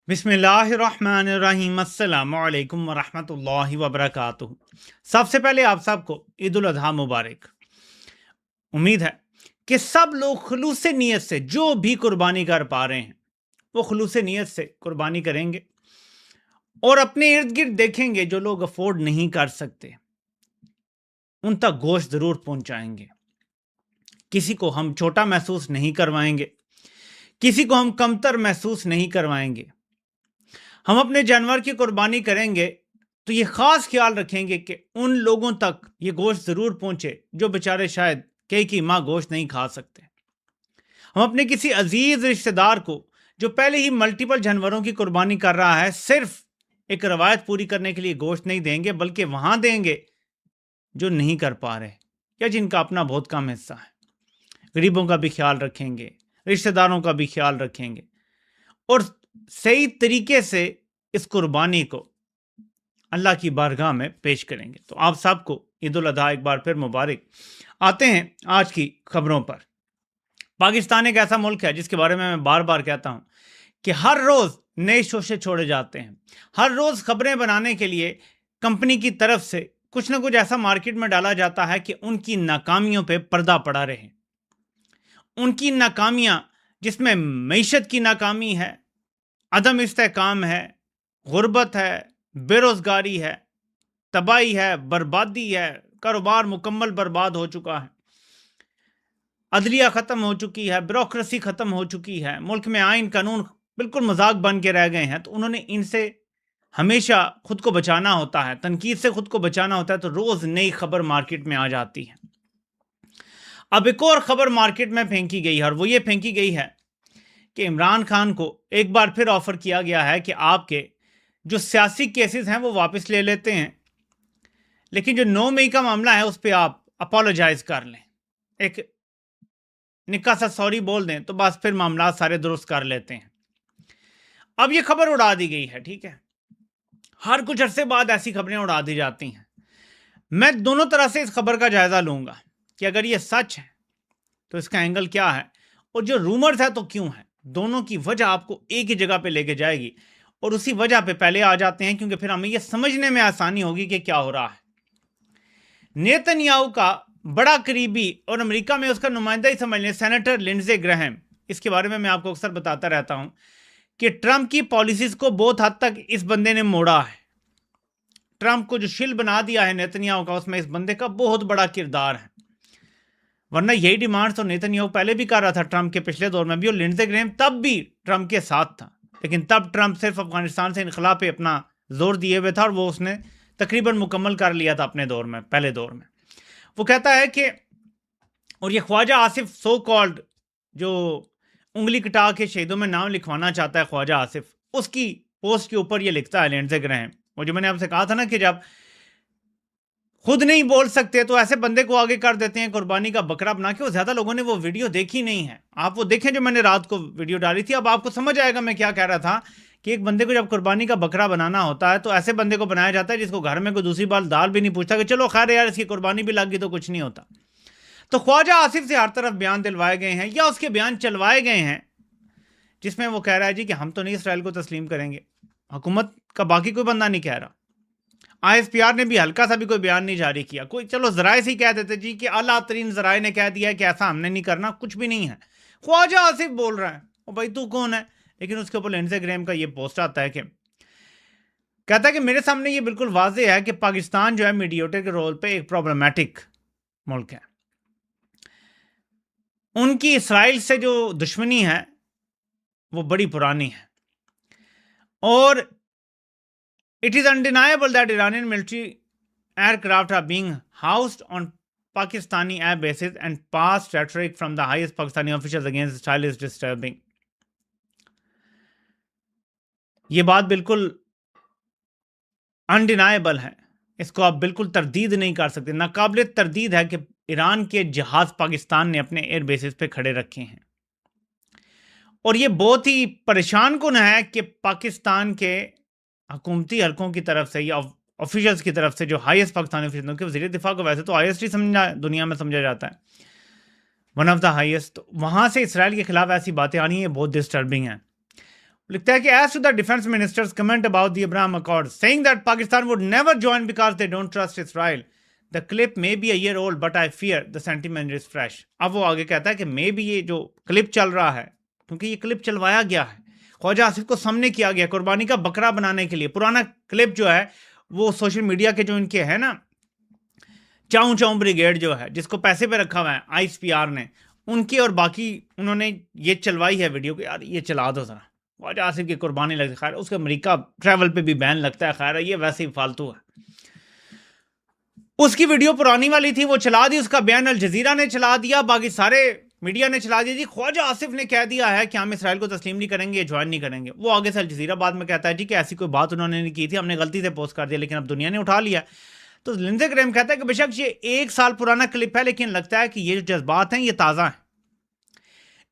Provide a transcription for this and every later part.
بسم اللہ الرحمن الرحیم السلام علیکم ورحمۃ اللہ وبرکاتہ۔ سب سے پہلے آپ سب کو عید الاضحیٰ مبارک۔ امید ہے کہ سب لوگ خلوص نیت سے جو بھی قربانی کر پا رہے ہیں وہ خلوص نیت سے قربانی کریں گے، اور اپنے ارد گرد دیکھیں گے جو لوگ افورڈ نہیں کر سکتے ان تک گوشت ضرور پہنچائیں گے۔ کسی کو ہم چھوٹا محسوس نہیں کروائیں گے، کسی کو ہم کمتر محسوس نہیں کروائیں گے۔ ہم اپنے جانور کی قربانی کریں گے تو یہ خاص خیال رکھیں گے کہ ان لوگوں تک یہ گوشت ضرور پہنچے جو بیچارے شاید کئی ماہ گوشت نہیں کھا سکتے۔ ہم اپنے کسی عزیز رشتہ دار کو جو پہلے ہی ملٹیپل جانوروں کی قربانی کر رہا ہے صرف ایک روایت پوری کرنے کے لیے گوشت نہیں دیں گے، بلکہ وہاں دیں گے جو نہیں کر پا رہے یا جن کا اپنا بہت کم حصہ ہے۔ غریبوں کا بھی خیال رکھیں گے، رشتہ داروں کا بھی خیال رکھیں گے، اور صحیح طریقے سے اس قربانی کو اللہ کی بارگاہ میں پیش کریں گے۔ تو آپ سب کو عید الاضحیٰ ایک بار پھر مبارک۔ آتے ہیں آج کی خبروں پر۔ پاکستان ایک ایسا ملک ہے جس کے بارے میں بار بار کہتا ہوں کہ ہر روز نئے شوشے چھوڑے جاتے ہیں، ہر روز خبریں بنانے کے لیے کمپنی کی طرف سے کچھ نہ کچھ ایسا مارکیٹ میں ڈالا جاتا ہے کہ ان کی ناکامیوں پہ پردہ پڑا رہے۔ ان کی ناکامیاں جس میں معیشت کی ناکامی ہے، عدم استحکام ہے، غربت ہے، بے روزگاری ہے، تباہی ہے، بربادی ہے، کاروبار مکمل برباد ہو چکا ہے، عدلیہ ختم ہو چکی ہے، بیوروکریسی ختم ہو چکی ہے، ملک میں آئین قانون بالکل مذاق بن کے رہ گئے ہیں۔ تو انہوں نے ان سے ہمیشہ خود کو بچانا ہوتا ہے، تنقید سے خود کو بچانا ہوتا ہے، تو روز نئی خبر مارکیٹ میں آ جاتی ہے۔ اب ایک اور خبر مارکیٹ میں پھینکی گئی ہے، اور وہ یہ پھینکی گئی ہے کہ عمران خان کو ایک بار پھر آفر کیا گیا ہے کہ آپ کے جو سیاسی کیسز ہیں وہ واپس لے لیتے ہیں، لیکن جو 9 مئی کا معاملہ ہے اس پہ آپ اپولوجائز کر لیں، ایک نکا سا سوری بول دیں تو بس پھر معاملات سارے درست کر لیتے ہیں۔ اب یہ خبر اڑا دی گئی ہے، ٹھیک ہے، ہر کچھ عرصے بعد ایسی خبریں اڑا دی جاتی ہیں۔ میں دونوں طرح سے اس خبر کا جائزہ لوں گا کہ اگر یہ سچ ہے تو اس کا اینگل کیا ہے، اور جو رومرز ہے تو کیوں ہے۔ دونوں کی وجہ آپ کو ایک ہی جگہ پہ لے کے جائے گی، اور اسی وجہ پہ پہلے آ جاتے ہیں کیونکہ پھر ہمیں یہ سمجھنے میں آسانی ہوگی کہ کیا ہو رہا ہے۔ نیتن یاہو کا بڑا قریبی اور امریکہ میں اس کا نمائندہ ہی سمجھ لیں، سینیٹر لنڈزے گراہم، اس کے بارے میں آپ کو اکثر بتاتا رہتا ہوں کہ ٹرمپ کی پالیسیز کو بہت حد تک اس بندے نے موڑا ہے۔ ٹرمپ کو جو شل بنا دیا ہے نیتن یاہو کا، اس میں اس بندے کا بہت بڑا کردار ہے، ورنہ یہی ڈیمانڈ تو نیتن یاہو پہلے بھی کر رہا تھا ٹرمپ کے پچھلے دور میں بھی، اور لنڈزے گراہم تب بھی ٹرمپ کے ساتھ تھا، لیکن تب ٹرمپ صرف افغانستان سے انخلا پہ اپنا زور دیے ہوئے تھا، اور وہ اس نے تقریباً مکمل کر لیا تھا اپنے دور میں، پہلے دور میں۔ وہ کہتا ہے کہ، اور یہ خواجہ آصف سو کالڈ جو انگلی کٹا کے شہیدوں میں نام لکھوانا چاہتا ہے، خواجہ آصف، اس کی پوسٹ کے اوپر یہ لکھتا ہے لنڈزے گراہم، وہ جو میں نے آپ سے کہا تھا نا کہ جب خود نہیں بول سکتے تو ایسے بندے کو آگے کر دیتے ہیں قربانی کا بکرا بنا کے۔ وہ زیادہ لوگوں نے وہ ویڈیو دیکھی نہیں ہے، آپ وہ دیکھیں جو میں نے رات کو ویڈیو ڈالی تھی، اب آپ کو سمجھ آئے گا میں کیا کہہ رہا تھا کہ ایک بندے کو جب قربانی کا بکرا بنانا ہوتا ہے تو ایسے بندے کو بنایا جاتا ہے جس کو گھر میں کوئی دوسری بار دال بھی نہیں پوچھتا کہ چلو خیر یار اس کی قربانی بھی لگ گئی تو کچھ نہیں ہوتا۔ تو خواجہ آصف سے ہر طرف بیان دلوائے گئے ہیں یا اس کے بیان چلوائے گئے ہیں جس میں وہ کہہ رہا ہے جی کہ ہم تو نہیں اسرائیل کو تسلیم کریں گے، حکومت کا باقی کوئی بندہ نہیں کہہ رہا۔ ISPR نے بھی ہلکا سا بھی کوئی بیان نہیں جاری کیا، کوئی چلو ذرائع سے ہی کہہ دیتے جی کہ اعلیٰ ترین ذرائع نے کہہ دیا ہے کہ ایسا ہم نے نہیں کرنا، کچھ بھی نہیں ہے۔ خواجہ آصف بول رہا ہے، او بھائی تو کون ہے؟ لیکن اس کے اوپر لنڈزے گراہم کا یہ پوسٹ آتا ہے کہ کہتا ہے کہ میرے سامنے یہ بالکل واضح ہے کہ پاکستان جو ہے میڈییٹر کے رول پہ ایک پرابلمٹک ملک ہے۔ ان کی اسرائیل سے جو دشمنی ہے وہ بڑی پرانی ہے، اور it is undeniable that Iranian military aircraft are being housed on Pakistani air bases and past rhetoric from the highest Pakistani officials against Israel is disturbing. یہ بات بالکل undeniable ہے، اس کو آپ بالکل تردید نہیں کر سکتے، ناقابل تردید ہے کہ ایران کے جہاز پاکستان نے اپنے ایئر بیسز پہ کھڑے رکھے ہیں، اور یہ بہت ہی پریشان کن ہے کہ پاکستان کے حکومتی حلقوں کی طرف سے یا آفیشلز کی طرف سے جو ہائیسٹ پاکستانی آفیشل، کہ وزیر دفاع کو ویسے تو IST دنیا میں سمجھا جاتا ہے، ون آف دا ہائیسٹ، وہاں سے اسرائیل کے خلاف ایسی باتیں آنی ہیں بہت ڈسٹربنگ ہیں۔ لکھتا ہے کہ as to the defense minister's comment about the Abraham Accords, saying that Pakistan would never join because they don't trust Israel. The clip may be a year old, but I fear the sentiment is fresh. اب وہ آگے کہتا ہے کہ may be یہ جو clip چل رہا ہے، کیونکہ یہ کلپ چلوایا گیا ہے، خواجہ آصف کو سامنے کیا گیا قربانی کا بکرا بنانے کے لیے. پرانا کلپ جو ہے وہ سوشل میڈیا کے جو ان کے ہے نا چاؤں چاؤں بریگیڈ جو ہے جس کو پیسے پہ رکھا ہوا ہے ISPR نے، ان کے اور باقی انہوں نے یہ چلوائی ہے ویڈیو کہ یار یہ چلا دو ذرا، خواجہ آصف کی قربانی لگتی. خیر اس کے امریکہ ٹریول پہ بھی بین لگتا ہے، خیر یہ ویسے ہی فالتو ہے. اس کی ویڈیو پرانی والی تھی، وہ چلا دی، اس کا بیان الجزیرہ نے چلا دیا، باقی سارے میڈیا نے چلا دیا جی خواجہ آصف نے کہہ دیا ہے کہ ہم اسرائیل کو تسلیم نہیں کریں گے، جوائن نہیں کریں گے. وہ آگے سے الجزیرہ بعد میں کہتا ہے جی کہ ایسی کوئی بات انہوں نے نہیں کی تھی، ہم نے غلطی سے پوسٹ کر دیا لیکن اب دنیا نے اٹھا لیا. تو لنزے گریم کہتا ہے کہ بے شک یہ 1 سال پرانا کلپ ہے لیکن لگتا ہے کہ یہ جو جذبات ہیں یہ تازہ ہیں.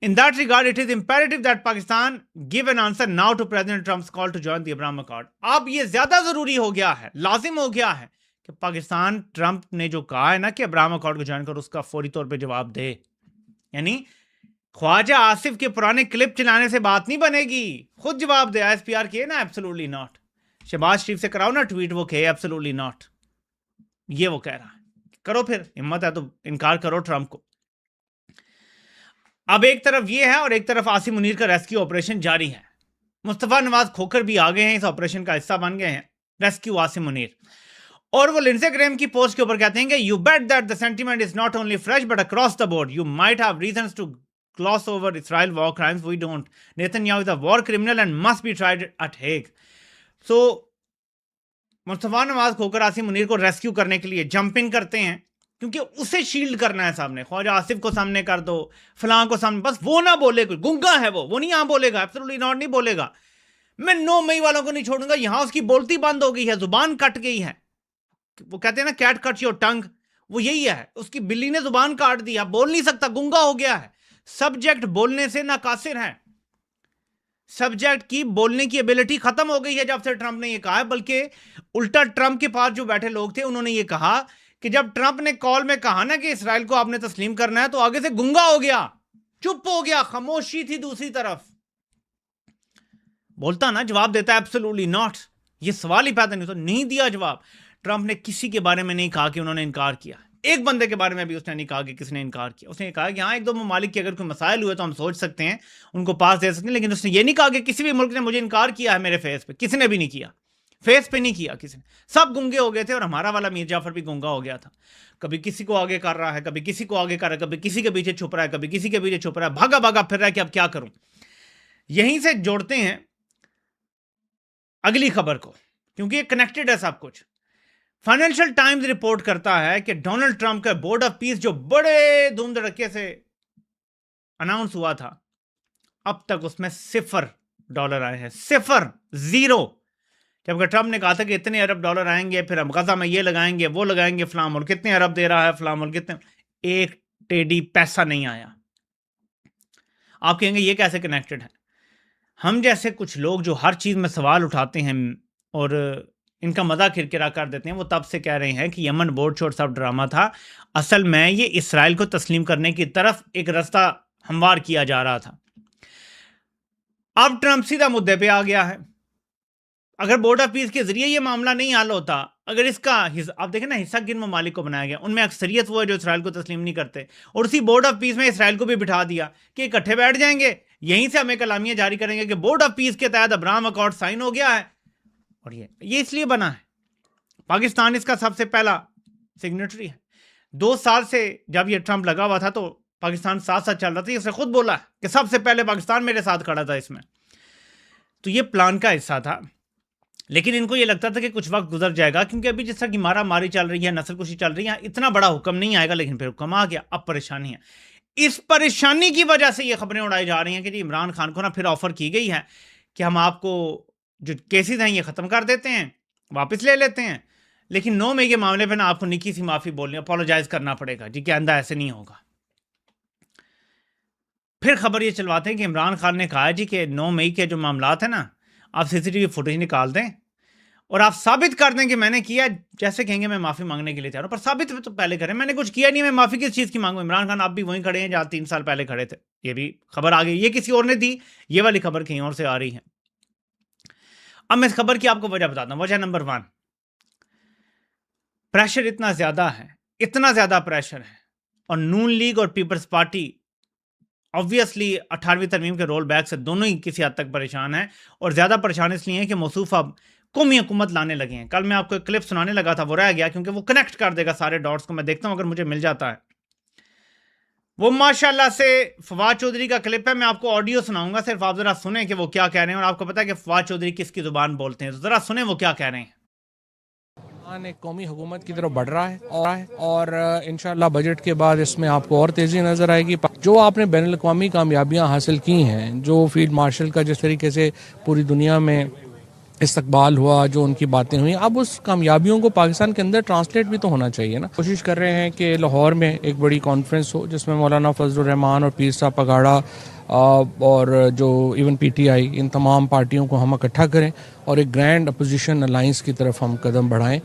In that regard, it is imperative that Pakistan give an answer now to President Trump's call to join the Abraham Accord. اب یہ زیادہ ضروری ہو گیا ہے، لازم ہو گیا ہے کہ پاکستان ٹرمپ نے جو کہا ہے نا کہ ابراہم اکارڈ کو جوائن کرو، اس کا فوری طور پہ جواب دے. یعنی خواجہ آصف کے پرانے کلپ چلانے سے بات نہیں بنے گی، خود جواب دے. ISPR کہے نا ایبسولوٹلی ناٹ. شہباز شریف سے کراؤ نا ٹویٹ، وہ کہے ایبسولوٹلی ناٹ. یہ وہ کہہ رہا ہے، کرو پھر ہمت ہے تو انکار کرو ٹرمپ کو. اب ایک طرف یہ ہے اور ایک طرف عاصم منیر کا ریسکیو آپریشن جاری ہے. مصطفیٰ نواز کھوکر بھی آگے ہیں، اس آپریشن کا حصہ بن گئے ہیں، ریسکیو عاصم منیر. اور وہ لنزے گریم کی پوسٹ کے اوپر کہتے ہیں کہ you bet that the sentiment is not only fresh but across the board you might have reasons to gloss over Israel war crimes. We don't. Netanyahu is a war criminal and must be tried at Hague. So مصطفیٰ نواز کھوکر عاصم منیر کو rescue کرنے کے لیے jump in کرتے ہیں کیونکہ اسے shield کرنا ہے سامنے. خواجہ آصف کو سامنے کر دو، فلاں کو سامنے، بس وہ نہ بولے، کوئی گنگا ہے وہ نہیں یہاں بولے گا، ایبسولوٹلی ناٹ نہیں بولے گا. میں 9 مئی والوں کو نہیں چھوڑوں گا. یہاں اس کی بولتی بند ہو گئی ہے، زبان کٹ گئی ہے. وہ کہتے ہیں نا کیٹ کٹ یور ٹنگ، وہ یہی ہے. اس کی بلی نے زبان کاٹ دی، اب بول نہیں سکتا، گنگا ہو گیا ہے. سبجیکٹ بولنے سے ناقاصر ہے، سبجیکٹ کی بولنے کی ایبلٹی ختم ہو گئی ہے جب سے ٹرمپ نے یہ کہا ہے. بلکہ الٹا ٹرمپ کے پاس جو بیٹھے لوگ تھے انہوں نے یہ کہا کہ جب ٹرمپ نے کال میں کہا نا کہ اسرائیل کو آپ نے تسلیم کرنا ہے تو آگے سے گنگا ہو گیا، چپ ہو گیا، خاموشی تھی دوسری طرف. بولتا نا جواب دیتا ہے ایبسولوٹلی ناٹ. یہ سوال ہی پیدا نہیں ہوتا، نہیں دیا جواب. ٹرمپ نے کسی کے بارے میں نہیں کہا کہ انہوں نے انکار کیا. ایک بندے کے بارے میں بھی اس نے نہیں کہا کہ کس نے انکار کیا. اس نے کہا کہ ہاں 1-2 ممالک کے اگر کوئی مسائل ہوئے تو ہم سوچ سکتے ہیں ان کو پاس دے سکتے ہیں، لیکن اس نے یہ نہیں کہا کہ کسی بھی ملک نے مجھے انکار کیا ہے میرے فیس پہ. کسی نے بھی نہیں کیا، فیس پہ نہیں کیا کسی نے. سب گنگے ہو گئے تھے اور ہمارا والا میر جعفر بھی گنگا ہو گیا تھا. کبھی کسی کو آگے کر رہا ہے، کبھی کسی کو آگے کر رہا ہے، کبھی کسی کے پیچھے چھپ رہا ہے، کبھی کسی کے پیچھے چھپ رہا ہے، بھاگا بھاگا پھر رہا ہے کہ اب کیا کروں. یہیں سے جوڑتے ہیں اگلی خبر کو کیونکہ یہ کنیکٹڈ ہے سب کچھ. فائنینشل ٹائمز رپورٹ کرتا ہے کہ ڈونلڈ ٹرمپ کا بورڈ آف پیس جو بڑے دھوم دھڑکے سے اناؤنس ہوا تھا، اب تک اس میں $0 آئے ہیں، 0. جبکہ ٹرمپ نے کہا تھا کہ اتنے ارب ڈالر آئیں گے، پھر ہم غزہ میں یہ لگائیں گے، وہ لگائیں گے، فلاں ملک کتنے ارب دے رہا ہے، فلاں ملک کتنے، ایک ٹیڈی پیسہ نہیں آیا. آپ کہیں گے یہ کیسے کنیکٹڈ ہے؟ ہم جیسے کچھ لوگ جو ہر چیز میں سوال اٹھاتے ہیں اور ان کا مزہ کرکرا کر دیتے ہیں، وہ تب سے کہہ رہے ہیں کہ یمن بورڈ شوٹ سب ڈرامہ تھا. اصل میں یہ اسرائیل کو تسلیم کرنے کی طرف ایک راستہ ہموار کیا جا رہا تھا. اب ٹرمپ سیدھا مدعے پہ آ گیا ہے. اگر بورڈ آف پیس کے ذریعے یہ معاملہ نہیں حل ہوتا، اگر اس کا آپ دیکھیں نا حصہ کن ممالک کو بنایا گیا، ان میں اکثریت وہ ہے جو اسرائیل کو تسلیم نہیں کرتے، اور اسی بورڈ آف پیس میں اسرائیل کو بھی بٹھا دیا کہ اکٹھے بیٹھ جائیں گے، یہیں سے ہم ایک اعلامیہ جاری کریں گے کہ بورڈ آف پیس کے تحت ابراہم اکارڈ سائن ہو گیا ہے. اور یہ اس لیے بنا ہے، پاکستان اس کا سب سے پہلا سگنیٹری ہے. 2 سال سے جب یہ ٹرمپ لگا ہوا تھا تو پاکستان ساتھ ساتھ چل رہا تھا. اس نے خود بولا کہ سب سے پہلے پاکستان میرے ساتھ کھڑا تھا اس میں. تو یہ پلان کا حصہ تھا، لیکن ان کو یہ لگتا تھا کہ کچھ وقت گزر جائے گا کیونکہ ابھی جس طرح کی مارا ماری چل رہی ہے، نسل کشی چل رہی ہے، اتنا بڑا حکم نہیں آئے گا. لیکن پھر حکم آ گیا، اب پریشانی ہے. اس پریشانی کی وجہ سے یہ خبریں اڑائی جا رہی ہیں کہ جی عمران خان کو نا پھر آفر کی گئی ہے کہ ہم آپ کو جو کیسز ہیں یہ ختم کر دیتے ہیں، واپس لے لیتے ہیں، لیکن 9 مئی کے معاملے پہ نا آپ کو نکی سی معافی بولنی، اپولوجائز کرنا پڑے گا جی کہ آئندہ ایسے نہیں ہوگا. پھر خبر یہ چلواتے ہیں کہ عمران خان نے کہا جی کہ 9 مئی کے جو معاملات ہیں نا، آپ CCTV فوٹیج نکال دیں اور آپ ثابت کر دیں کہ میں نے کیا. جیسے کہیں گے میں معافی مانگنے کے لیے تیار ہوں، پر ثابت تو پہلے کریں میں نے کچھ کیا نہیں، میں معافی کس چیز کی مانگوں. عمران خان آپ بھی وہیں کھڑے ہیں جہاں 3 سال پہلے کھڑے تھے. یہ بھی خبر آ گئی، یہ کسی اور نے دی، یہ والی خبر کہیں اور سے آ رہی ہے. اب میں اس خبر کی آپ کو وجہ بتاتا ہوں. وجہ نمبر 1، پریشر اتنا زیادہ پریشر ہے، اور نون لیگ اور پیپلز پارٹی obviously 18ویں ترمیم کے رول بیک سے دونوں ہی کسی حد تک پریشان ہیں، اور زیادہ پریشان اس لیے ہیں کہ موصوف اب قومی حکومت لانے لگے ہیں. کل میں آپ کو ایک کلپ سنانے لگا تھا، وہ رہ گیا کیونکہ وہ کنیکٹ کر دے گا سارے ڈاٹس کو. میں دیکھتا ہوں اگر مجھے مل جاتا ہے. وہ ماشاءاللہ سے فواد چودھری کا کلپ ہے. میں آپ کو آڈیو سناؤں گا، صرف آپ ذرا سنیں کہ وہ کیا کہہ رہے ہیں، اور آپ کو پتا ہے کہ فواد چودھری کس کی زبان بولتے ہیں، تو ذرا سنیں وہ کیا کہہ رہے ہیں. ایک قومی حکومت کی طرف بڑھ رہا ہے اور انشاءاللہ بجٹ کے بعد اس میں آپ کو اور تیزی نظر آئے گی. جو آپ نے بین الاقوامی کامیابیاں حاصل کی ہیں، جو فیلڈ مارشل کا جس طریقے سے پوری دنیا میں استقبال ہوا، جو ان کی باتیں ہوئیں، اب اس کامیابیوں کو پاکستان کے اندر ٹرانسلیٹ بھی تو ہونا چاہیے نا. کوشش کر رہے ہیں کہ لاہور میں ایک بڑی کانفرنس ہو جس میں مولانا فضل الرحمان اور پیر صاحب پگاڑا اور جو ایون پی ٹی آئی، ان تمام پارٹیوں کو ہم اکٹھا کریں اور ایک گرینڈ اپوزیشن الائنس کی طرف ہم قدم بڑھائیں.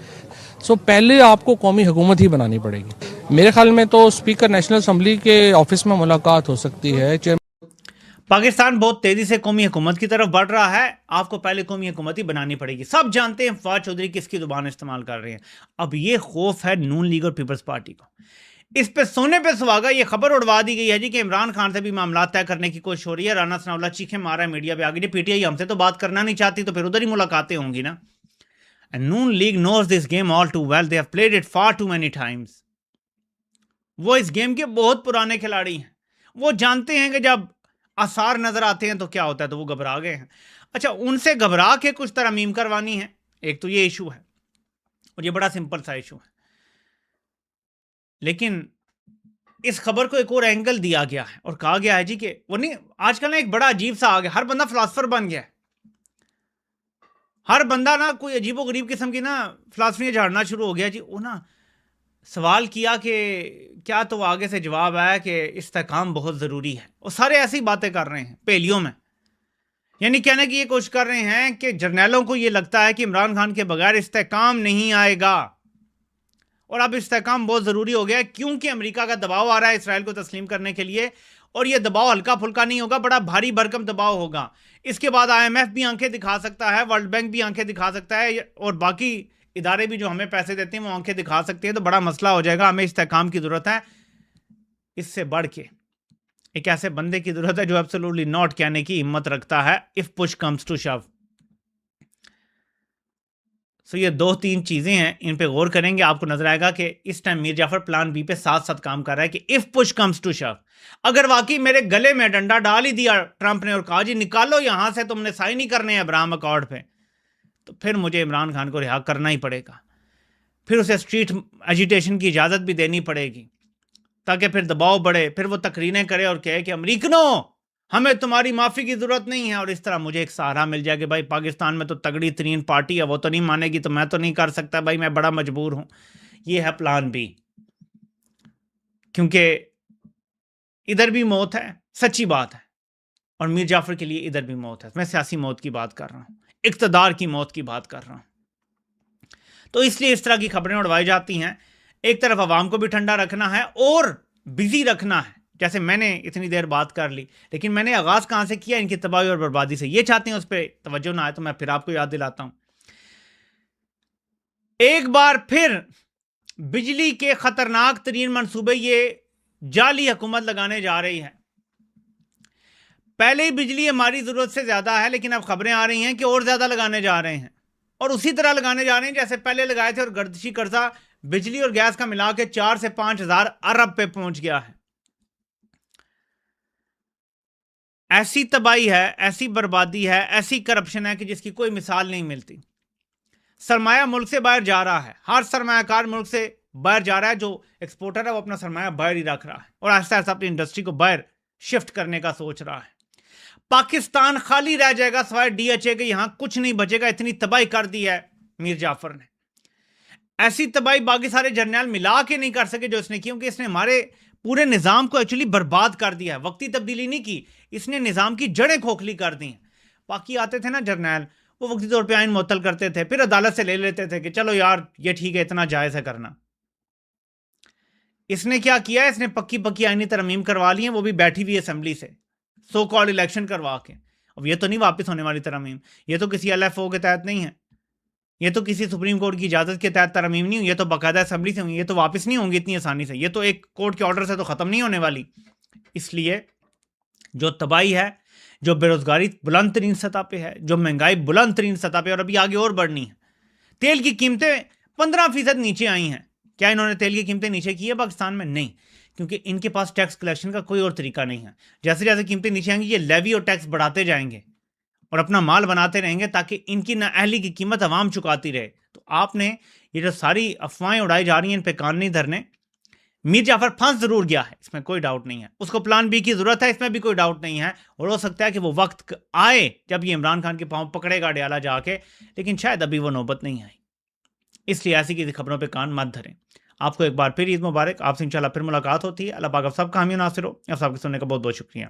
پہلے آپ کو قومی حکومت ہی بنانی پڑے گی. میرے خیال میں تو اسپیکر نیشنل اسمبلی کے آفس میں ملاقات ہو سکتی ہے. پاکستان بہت تیزی سے قومی حکومت کی طرف بڑھ رہا ہے. آپ کو پہلے قومی حکومت ہی بنانی پڑے گی. سب جانتے ہیں فواد چودھری کس کی زبان استعمال کر رہے ہیں. اب یہ خوف ہے نون لیگ اور پیپلز پارٹی کو. اس پہ سونے پہ سہاگا یہ خبر اڑوا دی گئی ہے جی کہ عمران خان سے بھی معاملات طے کرنے کی کوشش ہو رہی ہے. رانا ثناء اللہ چیخیں مار رہا ہے میڈیا پہ آگے، جی پی ٹی آئی ہم سے تو بات کرنا نہیں چاہتی تو پھر ادھر ہی ملاقاتیں ہوں گی نا. And Noon League knows this game all too well. They have played it far too many times. وہ اس گیم کے بہت پرانے کھلاڑی ہیں. وہ جانتے ہیں کہ جب آثار نظر آتے ہیں تو کیا ہوتا ہے، تو وہ گھبرا گئے ہیں. اچھا، ان سے گھبرا کے کچھ ترمیم کروانی ہے. ایک تو یہ ایشو ہے، اور یہ بڑا سمپل سا ایشو ہے. لیکن اس خبر کو ایک اور اینگل دیا گیا ہے اور کہا گیا ہے جی کہ وہ نہیں، آج کل نا ایک بڑا عجیب سا آ گیا، ہر بندہ فلاسفر بن گیا ہے. ہر بندہ نا کوئی عجیب و غریب قسم کی نا فلاسفیاں جھاڑنا شروع ہو گیا جی. وہ نا سوال کیا کہ کیا، تو آگے سے جواب آیا کہ استحکام بہت ضروری ہے. وہ سارے ایسی باتیں کر رہے ہیں پہلیوں میں، یعنی کہنے کی یہ کوشش کر رہے ہیں کہ جرنیلوں کو یہ لگتا ہے کہ عمران خان کے بغیر استحکام نہیں آئے گا، اور اب استحکام بہت ضروری ہو گیا ہے کیونکہ امریکہ کا دباؤ آ رہا ہے اسرائیل کو تسلیم کرنے کے لیے. اور یہ دباؤ ہلکا پھلکا نہیں ہوگا، بڑا بھاری بھرکم دباؤ ہوگا. اس کے بعد آئی ایم ایف بھی آنکھیں دکھا سکتا ہے، ورلڈ بینک بھی آنکھیں دکھا سکتا ہے، اور باقی ادارے بھی جو ہمیں پیسے دیتے ہیں وہ آنکھیں دکھا سکتے ہیں. تو بڑا مسئلہ ہو جائے گا. ہمیں استحکام کی ضرورت ہے. اس سے بڑھ کے ایک ایسے بندے کی ضرورت ہے جو ایبسولوٹلی ناٹ کہنے کی ہمت رکھتا ہے if push comes to shove. یہ 2-3 چیزیں ہیں، ان پہ غور کریں گے. آپ کو نظر آئے گا کہ اس time Mir Jafar plan be پہ ساتھ کام کر رہا ہے کہ if push comes to shove، اگر واقعی میرے گلے میں ڈنڈا ڈال ہی دیا ٹرمپ نے اور کہا جی نکالو یہاں سے، تم نے سائن نہیں کرنے ہیں ابراہم اکارڈ پہ، تو پھر مجھے عمران خان کو رہا کرنا ہی پڑے گا. پھر اسے اسٹریٹ ایجیٹیشن کی اجازت بھی دینی پڑے گی تاکہ پھر دباؤ بڑھے. پھر وہ تقریریں کرے اور کہے کہ امریکنوں ہمیں تمہاری معافی کی ضرورت نہیں ہے، اور اس طرح مجھے ایک سہارا مل جائے کہ بھائی پاکستان میں تو تگڑی ترین پارٹی ہے، وہ تو نہیں مانے گی تو میں تو نہیں کر سکتا، بھائی میں بڑا مجبور ہوں. یہ ہے پلان بی. کیونکہ ادھر بھی موت ہے، سچی بات ہے، اور میر جعفر کے لیے ادھر بھی موت ہے. میں سیاسی موت کی بات کر رہا ہوں، اقتدار کی موت کی بات کر رہا ہوں. تو اس لیے اس طرح کی خبریں اڑوائی جاتی ہیں. ایک طرف عوام کو بھی ٹھنڈا رکھنا ہے اور بزی رکھنا ہے. جیسے میں نے اتنی دیر بات کر لی، لیکن میں نے آغاز کہاں سے کیا؟ ان کی تباہی اور بربادی سے. یہ چاہتے ہیں اس پہ توجہ نہ آئے تو میں پھر آپ کو یاد دلاتا ہوں. ایک بار پھر بجلی کے خطرناک ترین منصوبے یہ جعلی حکومت لگانے جا رہی ہے. پہلے ہی بجلی ہماری ضرورت سے زیادہ ہے، لیکن اب خبریں آ رہی ہیں کہ اور زیادہ لگانے جا رہے ہیں، اور اسی طرح لگانے جا رہے ہیں جیسے پہلے لگائے تھے. اور گردشی قرضہ بجلی اور گیس کا ملا کے 4 سے 5 ہزار ارب پہ پہنچ گیا ہے. ایسی تباہی ہے، ایسی بربادی ہے، ایسی کرپشن ہے کہ جس کی کوئی مثال نہیں ملتی. سرمایہ ملک سے باہر جا رہا ہے، ہر سرمایہ کار ملک سے باہر جا رہا ہے. جو ایکسپورٹر ہے وہ اپنا سرمایہ باہر ہی رکھ رہا ہے اور آہستہ آہستہ اپنی انڈسٹری کو باہر شفٹ کرنے کا سوچ رہا ہے. پاکستان خالی رہ جائے گا سوائے ڈی ایچ اے کے، یہاں کچھ نہیں بچے گا. اتنی تباہی کر دی ہے میر جعفر نے. ایسی تباہی باقی سارے جرنیل ملا کے نہیں کر سکے جو اس نے کی، کیونکہ اس نے ہمارے پورے نظام کو ایکچولی برباد کر دیا ہے. وقتی تبدیلی نہیں کی، اس نے نظام کی جڑیں کھوکھلی کر دی ہیں. باقی آتے تھے نا جرنیل، وہ وقتی طور پہ آئین معطل کرتے تھے، پھر عدالت سے لے لیتے تھے کہ چلو یار یہ ٹھیک ہے، اتنا جائز ہے کرنا. اس نے کیا کیا ہے؟ اس نے پکی آئینی ترمیم کروا لی ہیں، وہ بھی بیٹھی ہوئی اسمبلی سے، سو کالڈ الیکشن کروا کے. اب یہ تو نہیں واپس ہونے والی ترمیم، یہ تو کسی LFO کے تحت نہیں ہے، یہ تو کسی سپریم کورٹ کی اجازت کے تحت ترمیم نہیں ہوئی، یہ تو باقاعدہ اسمبلی سے ہوئی، یہ تو واپس نہیں ہوں گی اتنی آسانی سے، یہ تو ایک کورٹ کے آرڈر سے تو ختم نہیں ہونے والی۔ اس لیے جو تباہی ہے، جو بے روزگاری بلند ترین سطح پہ ہے، جو مہنگائی بلند ترین سطح پہ اور ابھی آگے اور بڑھنی ہے، تیل کی قیمتیں 15% نیچے آئی ہیں۔ کیا انہوں نے تیل کی قیمتیں نیچے کی ہے پاکستان میں؟ نہیں، کیونکہ ان کے پاس ٹیکس کلیکشن کا کوئی اور طریقہ نہیں ہے۔ جیسے جیسے قیمتیں نیچے آئیں گی، یہ لیوی اور ٹیکس بڑھاتے جائیں گے اور اپنا مال بناتے رہیں گے تاکہ ان کی نااہلی کی قیمت عوام چکاتی رہے۔ تو آپ نے یہ جو ساری افواہیں اڑائی جا رہی ہیں ان پہ کان نہیں دھرنے۔ میر جعفر پھنس ضرور گیا ہے، اس میں کوئی ڈاؤٹ نہیں ہے، اس کو پلان بی کی ضرورت ہے، اس میں بھی کوئی ڈاؤٹ نہیں ہے، اور ہو سکتا ہے کہ وہ وقت آئے جب یہ عمران خان کے پاؤں پکڑے گا ڈیالہ جا کے، لیکن شاید ابھی وہ نوبت نہیں آئی۔ اس لیے ایسی کسی خبروں پہ کان مت دھریں۔ آپ کو ایک بار پھر عید مبارک، آپ سے انشاءاللہ پھر ملاقات ہوتی ہے۔ اللہ پاک آپ سب کا حامی و ناصر ہو۔ آپ سب کے سننے کا بہت بہت شکریہ۔